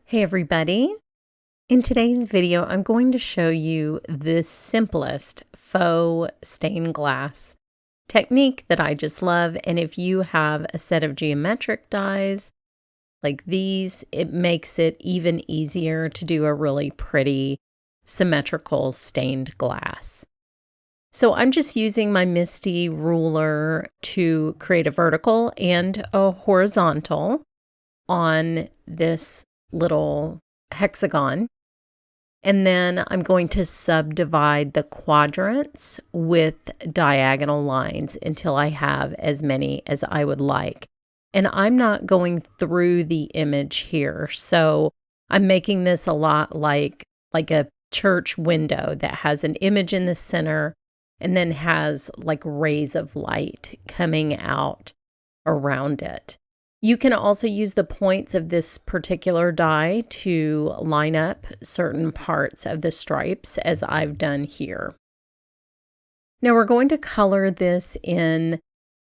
Hey everybody! In today's video, I'm going to show you the simplest faux stained glass technique that I just love. And if you have a set of geometric dies like these, it makes it even easier to do a really pretty symmetrical stained glass. So I'm just using my MISTI ruler to create a vertical and a horizontal on this little hexagon. And then I'm going to subdivide the quadrants with diagonal lines until I have as many as I would like. And I'm not going through the image here. So I'm making this a lot like a church window that has an image in the center and then has like rays of light coming out around it. You can also use the points of this particular die to line up certain parts of the stripes as I've done here. Now we're going to color this in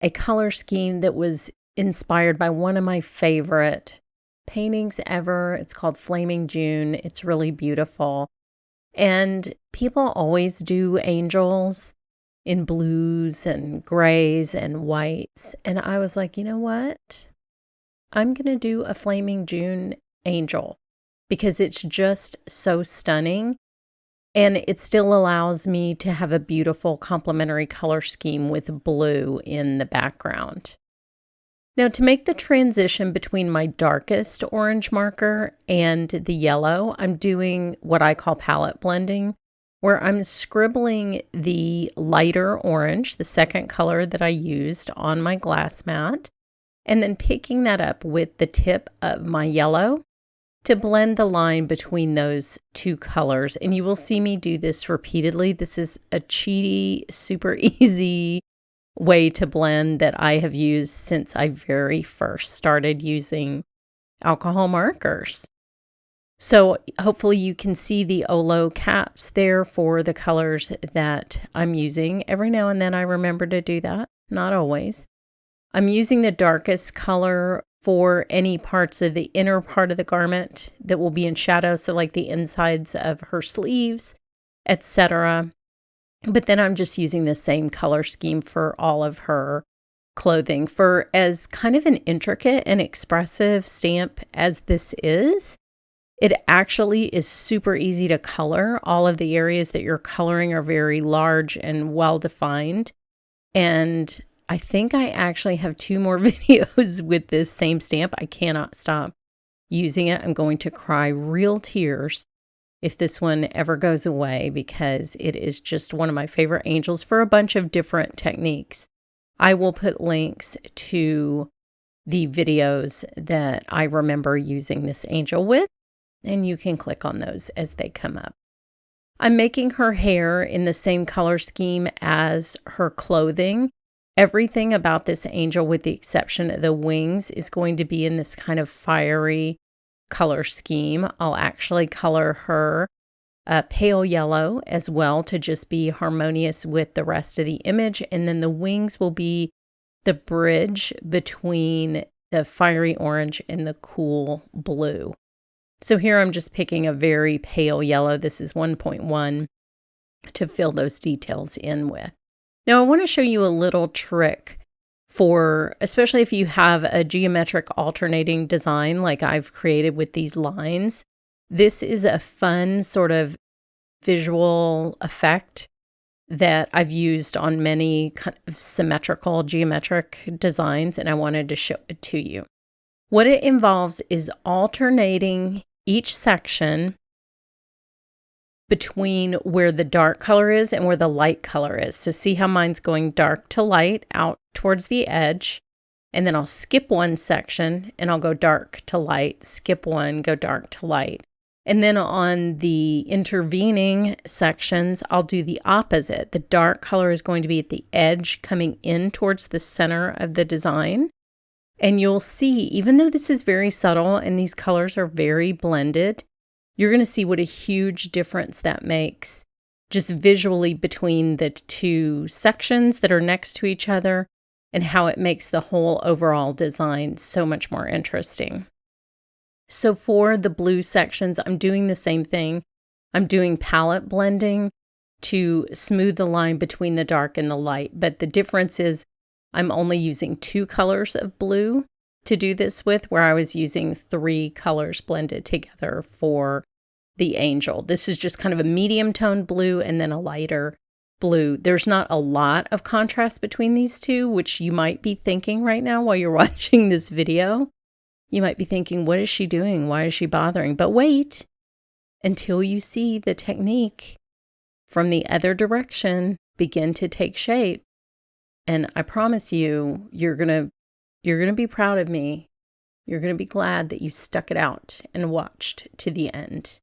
a color scheme that was inspired by one of my favorite paintings ever. It's called Flaming June. It's really beautiful. And people always do angels in blues and grays and whites. And I was like, you know what? I'm going to do a Flaming June angel because it's just so stunning and it still allows me to have a beautiful complementary color scheme with blue in the background. Now to make the transition between my darkest orange marker and the yellow, I'm doing what I call palette blending, where I'm scribbling the lighter orange, the second color that I used on my glass mat, and then picking that up with the tip of my yellow to blend the line between those two colors. And you will see me do this repeatedly. This is a cheaty, super easy way to blend that I have used since I very first started using alcohol markers. So hopefully you can see the Olo caps there for the colors that I'm using. Every now and then I remember to do that, not always. I'm using the darkest color for any parts of the inner part of the garment that will be in shadow, so like the insides of her sleeves, etc. But then I'm just using the same color scheme for all of her clothing. For as kind of an intricate and expressive stamp as this is, it actually is super easy to color. All of the areas that you're coloring are very large and well defined. And I think I actually have 2 more videos with this same stamp. I cannot stop using it. I'm going to cry real tears if this one ever goes away because it is just one of my favorite angels for a bunch of different techniques. I will put links to the videos that I remember using this angel with, and you can click on those as they come up. I'm making her hair in the same color scheme as her clothing. Everything about this angel, with the exception of the wings, is going to be in this kind of fiery color scheme. I'll actually color her pale yellow as well to just be harmonious with the rest of the image. And then the wings will be the bridge between the fiery orange and the cool blue. So here I'm just picking a very pale yellow. This is 1.1 to fill those details in with. Now I want to show you a little trick for, especially if you have a geometric alternating design like I've created with these lines. This is a fun sort of visual effect that I've used on many kind of symmetrical geometric designs, and I wanted to show it to you. What it involves is alternating each section between where the dark color is and where the light color is. So see how mine's going dark to light out towards the edge, and then I'll skip one section and I'll go dark to light, skip one, go dark to light. And then on the intervening sections, I'll do the opposite. The dark color is going to be at the edge coming in towards the center of the design. And you'll see, even though this is very subtle and these colors are very blended, you're going to see what a huge difference that makes just visually between the two sections that are next to each other and how it makes the whole overall design so much more interesting. So for the blue sections, I'm doing the same thing. I'm doing palette blending to smooth the line between the dark and the light. But the difference is I'm only using 2 colors of blue to do this with, where I was using 3 colors blended together for the angel. This is just kind of a medium toned blue and then a lighter blue. There's not a lot of contrast between these two, which you might be thinking right now while you're watching this video. You might be thinking, what is she doing? Why is she bothering? But wait until you see the technique from the other direction begin to take shape. And I promise you, you're gonna be proud of me. You're gonna be glad that you stuck it out and watched to the end.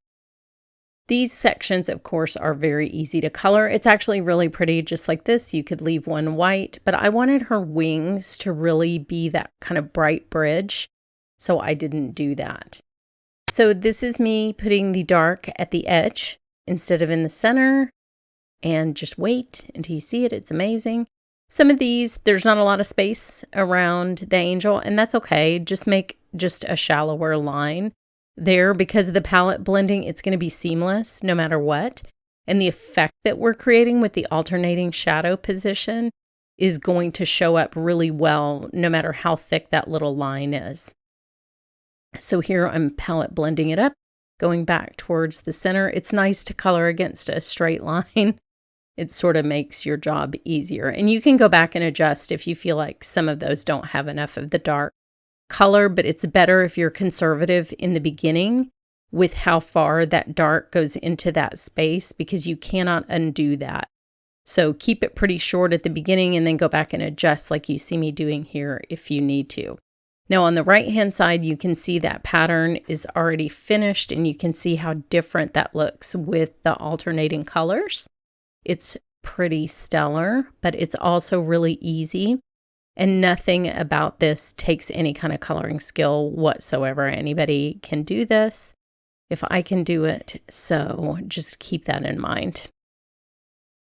These sections, of course, are very easy to color. It's actually really pretty, just like this. You could leave one white, but I wanted her wings to really be that kind of bright bridge, so I didn't do that. So this is me putting the dark at the edge instead of in the center, and just wait until you see it. It's amazing. Some of these, there's not a lot of space around the angel, and that's okay. Just make just a shallower line there. Because of the palette blending, it's going to be seamless no matter what. And the effect that we're creating with the alternating shadow position is going to show up really well no matter how thick that little line is. So here I'm palette blending it up, going back towards the center. It's nice to color against a straight line. It sort of makes your job easier. And you can go back and adjust if you feel like some of those don't have enough of the dark color, but it's better if you're conservative in the beginning with how far that dark goes into that space, because you cannot undo that. So keep it pretty short at the beginning and then go back and adjust like you see me doing here if you need to. Now on the right hand side, you can see that pattern is already finished, and you can see how different that looks with the alternating colors. It's pretty stellar, but it's also really easy. And nothing about this takes any kind of coloring skill whatsoever. Anybody can do this if I can do it. So just keep that in mind.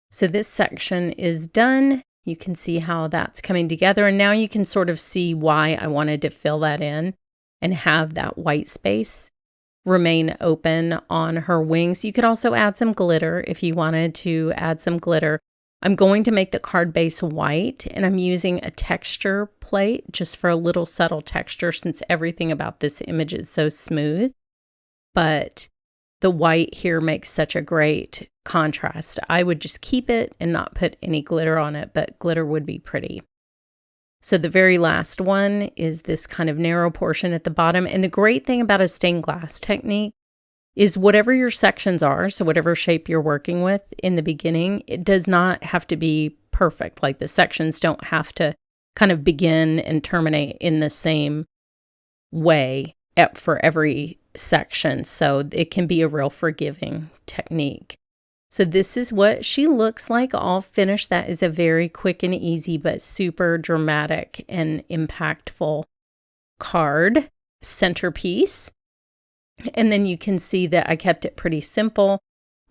So this section is done. You can see how that's coming together. And now you can sort of see why I wanted to fill that in and have that white space remain open on her wings. You could also add some glitter if you wanted to add some glitter. I'm going to make the card base white, and I'm using a texture plate just for a little subtle texture since everything about this image is so smooth. But the white here makes such a great contrast. I would just keep it and not put any glitter on it, but glitter would be pretty. So the very last one is this kind of narrow portion at the bottom. And the great thing about a stained glass technique is whatever your sections are, so whatever shape you're working with in the beginning, it does not have to be perfect. Like the sections don't have to kind of begin and terminate in the same way for every section. So it can be a real forgiving technique. So this is what she looks like all finished. That is a very quick and easy but super dramatic and impactful card centerpiece. And then you can see that I kept it pretty simple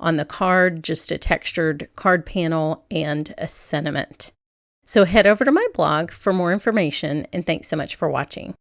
on the card, just a textured card panel and a sentiment. So head over to my blog for more information, and thanks so much for watching.